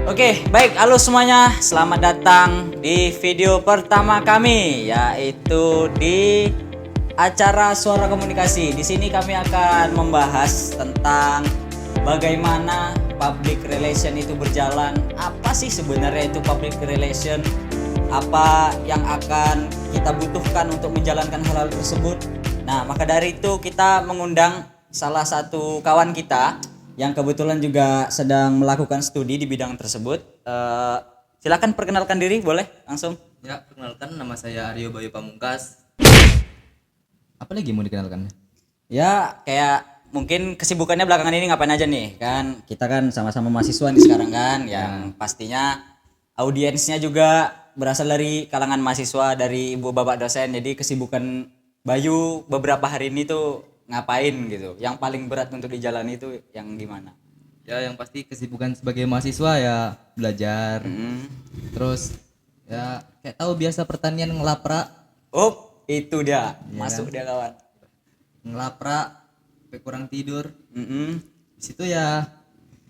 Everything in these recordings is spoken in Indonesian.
Oke, baik, halo semuanya. Selamat datang di video pertama kami, yaitu di acara Suara Komunikasi. Di sini kami akan membahas tentang bagaimana public relation itu berjalan. Apa sih sebenarnya itu public relation? Apa yang akan kita butuhkan untuk menjalankan hal-hal tersebut? Nah, maka dari itu kita mengundang salah satu kawan kita yang kebetulan juga sedang melakukan studi di bidang tersebut. Silakan perkenalkan diri, boleh langsung. Ya, perkenalkan, nama saya Aryo Bayu Pamungkas. Apa lagi mau dikenalkan? Ya, kayak mungkin kesibukannya belakangan ini ngapain aja nih? Kan kita kan sama-sama mahasiswa nih sekarang kan, yang pastinya audiensnya juga berasal dari kalangan mahasiswa, dari ibu bapak dosen. Jadi kesibukan Bayu beberapa hari ini tuh ngapain gitu? Yang paling berat untuk dijalani itu yang gimana? Ya, yang pasti kesibukan sebagai mahasiswa ya belajar. Terus ya kayak tahu biasa pertanian ngelaprak, Oh, itu dia. Masuk dia kawan. sampai kurang tidur. Mm-mm. Di situ ya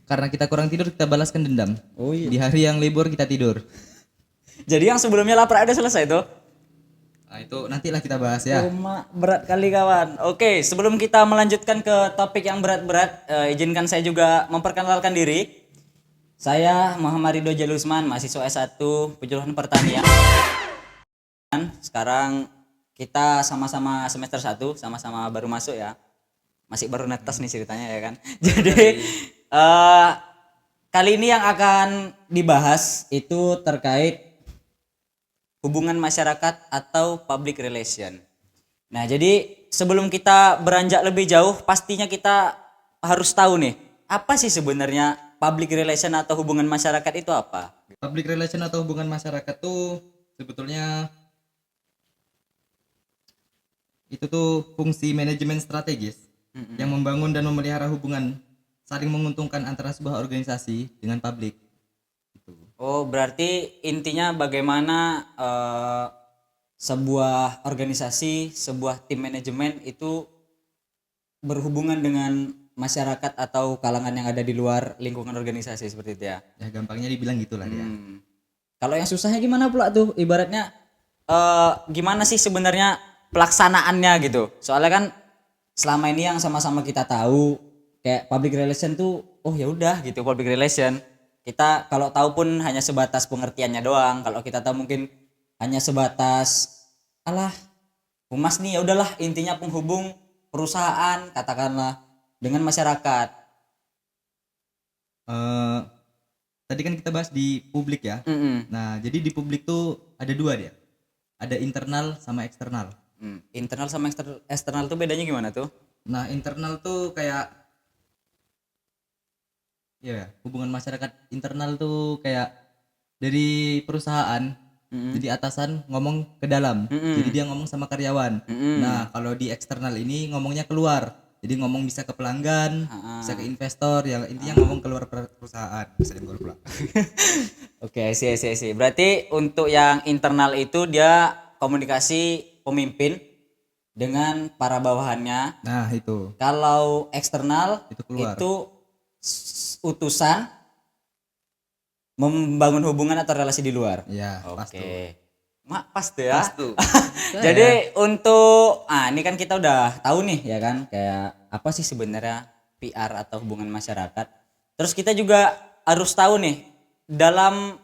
karena kita kurang tidur kita balaskan dendam. Oh iya. Di hari yang libur kita tidur. Jadi yang sebelumnya lapar ada selesai tuh? Nah, itu nantilah kita bahas ya. Berat kali kawan. Oke, sebelum kita melanjutkan ke topik yang berat-berat, izinkan saya juga memperkenalkan diri. Saya Muhammad Ridho Jalusman, mahasiswa S1 Penjurusan Pertanian. Sekarang kita sama-sama semester 1, sama-sama baru masuk ya. Masih baru netes nih ceritanya ya kan. Jadi kali ini yang akan dibahas itu terkait hubungan masyarakat atau public relation. Nah, jadi sebelum kita beranjak lebih jauh, pastinya kita harus tahu nih, apa sih sebenarnya public relation atau hubungan masyarakat itu apa? Public relation atau hubungan masyarakat tuh sebetulnya itu tuh fungsi manajemen strategis yang membangun dan memelihara hubungan saling menguntungkan antara sebuah organisasi dengan publik. Gitu. Oh, berarti intinya bagaimana sebuah organisasi, sebuah tim manajemen itu berhubungan dengan masyarakat atau kalangan yang ada di luar lingkungan organisasi seperti itu ya. Ya gampangnya dibilang gitulah dia. Kalau yang susahnya gimana pula tuh? Ibaratnya gimana sih sebenarnya pelaksanaannya gitu? Soalnya kan selama ini yang sama-sama kita tahu kayak public relation tuh, oh ya udah gitu public relation. Kita kalau tahu pun hanya sebatas pengertiannya doang. Kalau kita tahu mungkin hanya sebatas alah humas nih ya udahlah intinya penghubung perusahaan katakanlah dengan masyarakat. Tadi kan kita bahas di publik ya. Nah, jadi di publik tuh ada dua dia. Ada internal sama eksternal. Internal sama eksternal tuh bedanya gimana tuh? Nah, internal tuh kayak ya hubungan masyarakat internal tuh kayak dari perusahaan. Jadi atasan ngomong ke dalam. Jadi dia ngomong sama karyawan. Nah, kalau di eksternal ini ngomongnya keluar. Jadi ngomong bisa ke pelanggan, bisa ke investor, yang intinya ngomong keluar perusahaan. Bisa keluar pula. Oke, sih. Berarti untuk yang internal itu dia komunikasi pemimpin dengan para bawahannya. Nah, itu. Kalau eksternal Itu keluar. itu utusan membangun hubungan atau relasi di luar. Ya, pas tuh. Oke. Pas tuh ya. Pas tuh. Jadi untuk ini kan kita udah tahu nih ya kan kayak apa sih sebenarnya PR atau hubungan masyarakat. Terus kita juga harus tahu nih dalam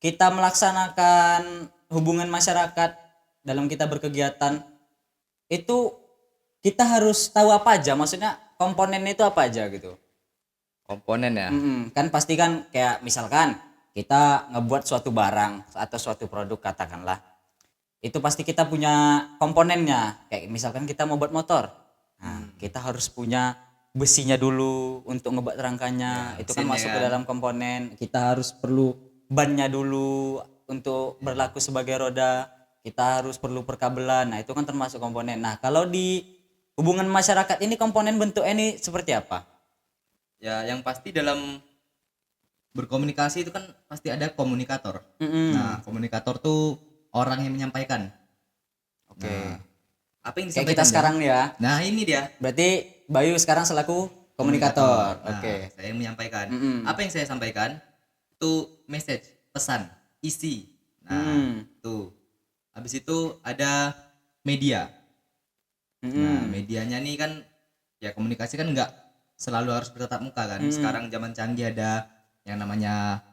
kita melaksanakan hubungan masyarakat dalam kita berkegiatan itu kita harus tahu apa aja, maksudnya komponennya itu apa aja gitu. Komponen ya. Kan pasti kan kayak misalkan kita ngebuat suatu barang atau suatu produk katakanlah itu pasti kita punya komponennya, kayak misalkan kita mau buat motor. Nah, kita harus punya besinya dulu untuk ngebuat rangkanya, itu kan masuk ke dalam komponen. Kita harus perlu bannya dulu untuk berlaku sebagai roda, kita harus perlu perkabelan, nah itu kan termasuk komponen. Nah, kalau di hubungan masyarakat ini komponen bentuknya ini seperti apa? Ya, yang pasti dalam berkomunikasi itu kan pasti ada komunikator. Nah, komunikator tuh orang yang menyampaikan. Oke. Nah, apa yang Kayak disampaikan kita sekarang nih ya. Nah, ini dia. Berarti Bayu sekarang selaku komunikator. Nah, Oke. saya yang menyampaikan. Apa yang saya sampaikan? Itu message, pesan, isi. Nah, tuh. Habis itu ada media. Nah, medianya nih kan ya komunikasi kan nggak selalu harus bertatap muka kan. Sekarang zaman canggih ada yang namanya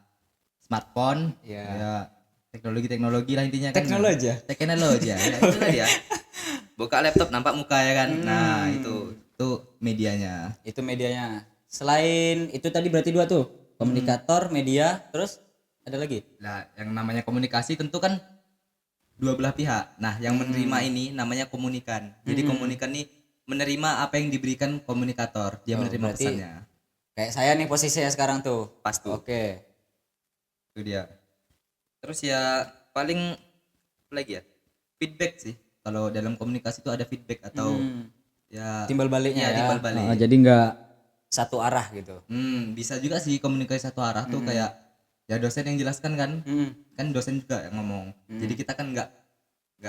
smartphone, ya teknologi lah intinya kan. Teknologi ya? Teknologi ya. Ya itu tadi ya. Buka laptop nampak muka ya kan. Nah, itu medianya. Itu medianya. Selain itu tadi berarti 2 tuh. Komunikator, media, terus ada lagi. Lah, yang namanya komunikasi tentu kan dua belah pihak. Nah, yang menerima ini namanya komunikan. Jadi komunikan nih menerima apa yang diberikan komunikator. Dia menerima berarti pesannya. Kayak saya nih posisinya sekarang tuh. Pas tuh. Oke. Itu dia. Terus ya paling apa lagi ya? Feedback sih. Kalau dalam komunikasi itu ada feedback atau ya Timbal baliknya ya. timbal balik. Jadi nggak satu arah gitu. Bisa juga sih komunikasi satu arah tuh kayak ya dosen yang jelaskan kan. Kan dosen juga yang ngomong. Jadi kita kan nggak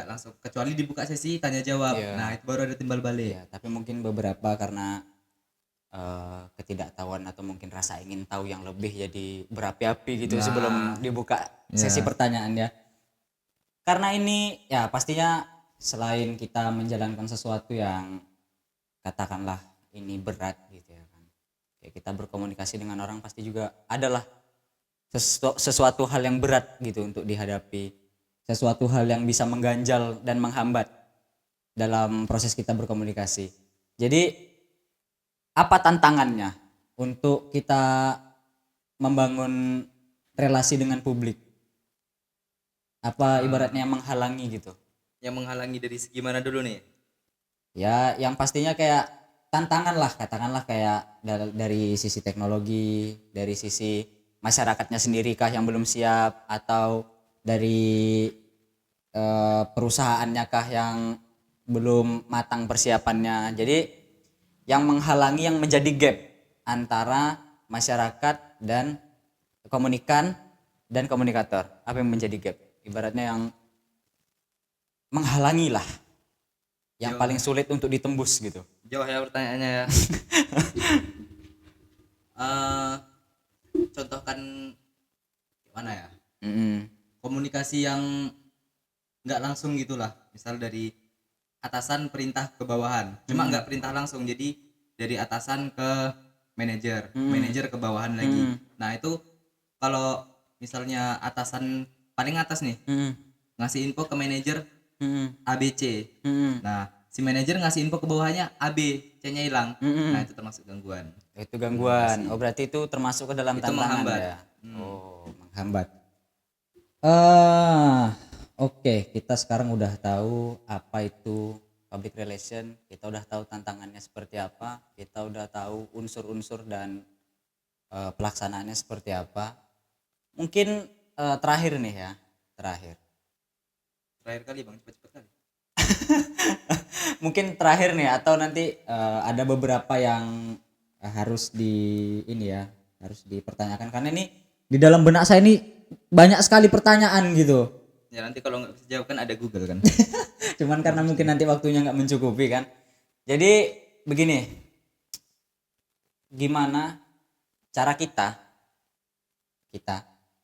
langsung, kecuali dibuka sesi tanya jawab. Nah, itu baru ada timbal balik. Ya, tapi mungkin beberapa karena ketidaktahuan atau mungkin rasa ingin tahu yang lebih jadi berapi-api gitu sebelum dibuka sesi pertanyaan ya. Karena ini ya pastinya selain kita menjalankan sesuatu yang katakanlah ini berat gitu ya kan. Ya kita berkomunikasi dengan orang pasti juga adalah sesuatu hal yang berat gitu untuk dihadapi. Sesuatu hal yang bisa mengganjal dan menghambat dalam proses kita berkomunikasi. Jadi apa tantangannya untuk kita membangun relasi dengan publik? Apa ibaratnya yang menghalangi gitu? Yang menghalangi dari segi mana dulu nih? Ya, yang pastinya kayak tantangan lah, katakanlah kayak dari sisi teknologi, dari sisi masyarakatnya sendiri kah yang belum siap, atau dari perusahaannya kah yang belum matang persiapannya. Jadi yang menghalangi, yang menjadi gap antara masyarakat dan komunikan dan komunikator. Apa yang menjadi gap? Ibaratnya yang menghalangi lah, yang paling sulit untuk ditembus gitu. Jauh ya pertanyaannya ya. Contohkan gimana ya? Komunikasi yang nggak langsung gitulah. Misal dari atasan perintah ke bawahan, cuma nggak perintah langsung, jadi dari atasan ke manajer, manajer ke bawahan lagi. Nah itu kalau misalnya atasan paling atas nih ngasih info ke manajer ABC, nah si manajer ngasih info ke bawahnya AB, C-nya hilang, nah itu termasuk gangguan. Itu gangguan. Oh berarti itu termasuk ke dalam Itu tantangan menghambat. ya. Oh menghambat. Oke, kita sekarang udah tahu apa itu public relation, kita udah tahu tantangannya seperti apa, kita udah tahu unsur-unsur dan pelaksanaannya seperti apa. Mungkin terakhir nih ya, terakhir Kali bang, cepet-cepet kali. mungkin terakhir nih, atau nanti ada beberapa yang harus harus dipertanyakan, karena ini di dalam benak saya ini banyak sekali pertanyaan gitu. Ya nanti kalau nggak bisa jawab kan ada Google kan. Cuman karena mungkin nanti waktunya nggak mencukupi kan. Jadi begini, gimana cara kita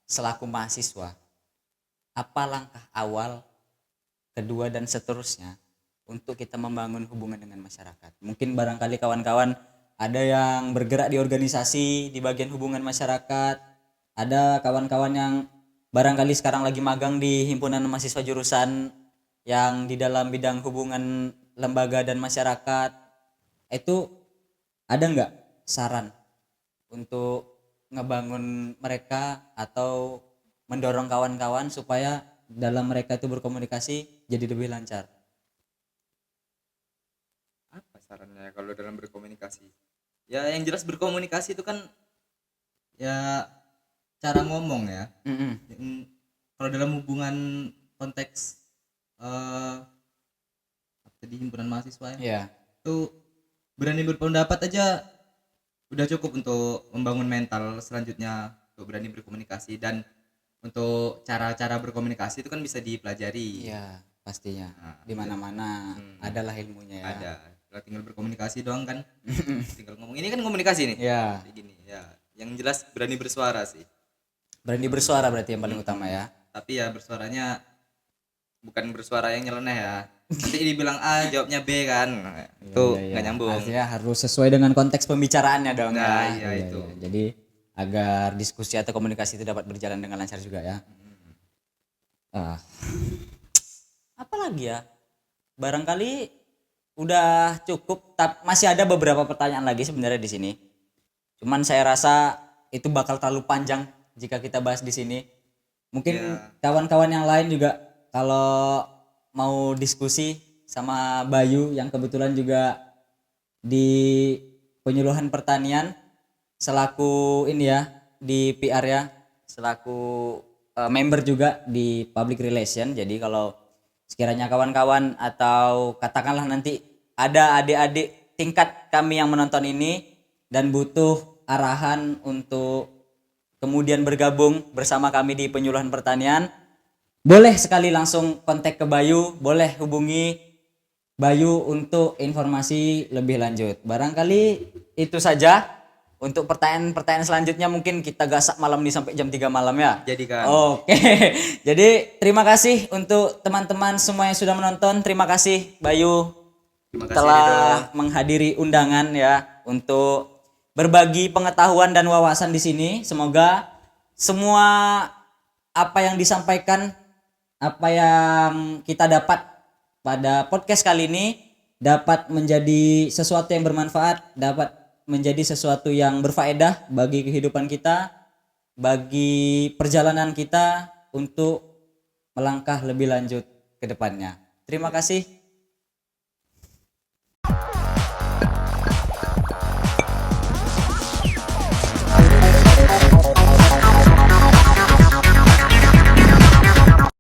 selaku mahasiswa, apa langkah awal, kedua dan seterusnya untuk kita membangun hubungan dengan masyarakat? Mungkin barangkali kawan-kawan ada yang bergerak di organisasi di bagian hubungan masyarakat, ada kawan-kawan yang barangkali sekarang lagi magang di himpunan mahasiswa jurusan yang di dalam bidang hubungan lembaga dan masyarakat. Itu ada nggak saran untuk ngebangun mereka atau mendorong kawan-kawan supaya dalam mereka itu berkomunikasi jadi lebih lancar? Apa sarannya kalau dalam berkomunikasi? Ya yang jelas berkomunikasi itu kan ya cara ngomong ya. Kalau dalam hubungan konteks di himpunan mahasiswa ya, itu berani berpendapat aja udah cukup untuk membangun mental selanjutnya untuk berani berkomunikasi. Dan untuk cara-cara berkomunikasi itu kan bisa dipelajari. Iya pastinya, di mana-mana adalah ilmunya ya. Ada, tinggal berkomunikasi doang kan. Tinggal ngomong, ini kan komunikasi nih. Iya. Kayak gini ya. Yang jelas berani bersuara sih. Berani bersuara berarti yang paling utama ya. Tapi ya bersuaranya bukan bersuara yang nyeleneh ya. Nanti dibilang A jawabnya B kan. Itu Iya, nggak nyambung. Artinya harus sesuai dengan konteks pembicaraannya dong Nah, ya. iya, itu. Jadi agar diskusi atau komunikasi itu dapat berjalan dengan lancar juga ya. Apa lagi ya? Barangkali udah cukup, masih ada beberapa pertanyaan lagi sebenarnya di sini. Cuman saya rasa itu bakal terlalu panjang jika kita bahas di sini. Mungkin kawan-kawan yang lain juga kalau mau diskusi sama Bayu yang kebetulan juga di penyuluhan pertanian selaku ini ya di PR ya, selaku member juga di public relation. Jadi kalau sekiranya kawan-kawan atau katakanlah nanti ada adik-adik tingkat kami yang menonton ini dan butuh arahan untuk kemudian bergabung bersama kami di penyuluhan pertanian, boleh sekali langsung kontak ke Bayu, boleh hubungi Bayu untuk informasi lebih lanjut. Barangkali itu saja. Untuk pertanyaan-pertanyaan selanjutnya mungkin kita gasak malam ini sampai jam 3 malam ya. Jadikan. Oke. Jadi terima kasih untuk teman-teman semua yang sudah menonton. Terima kasih Bayu Terima kasih telah menghadiri undangan ya untuk berbagi pengetahuan dan wawasan di sini. Semoga semua apa yang disampaikan, apa yang kita dapat pada podcast kali ini dapat menjadi sesuatu yang bermanfaat, dapat menjadi sesuatu yang berfaedah bagi kehidupan kita, bagi perjalanan kita untuk melangkah lebih lanjut ke depannya. Terima kasih.